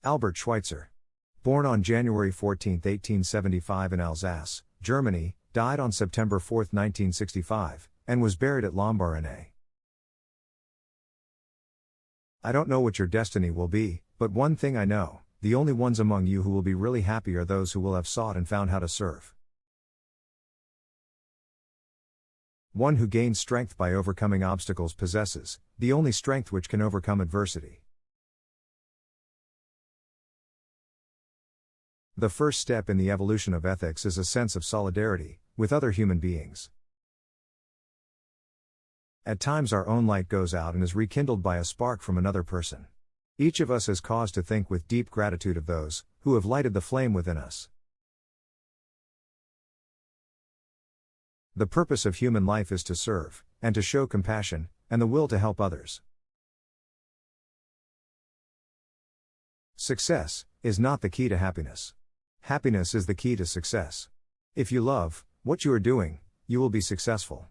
Albert Schweitzer. Born on January 14, 1875 in Alsace, Germany, died on September 4, 1965, and was buried at Lambaréné. I don't know what your destiny will be, but one thing I know, the only ones among you who will be really happy are those who will have sought and found how to serve. One who gains strength by overcoming obstacles possesses the only strength which can overcome adversity. The first step in the evolution of ethics is a sense of solidarity with other human beings. At times our own light goes out and is rekindled by a spark from another person. Each of us has cause to think with deep gratitude of those who have lighted the flame within us. The purpose of human life is to serve, and to show compassion, and the will to help others. Success is not the key to happiness. Happiness is the key to success. If you love what you are doing, you will be successful.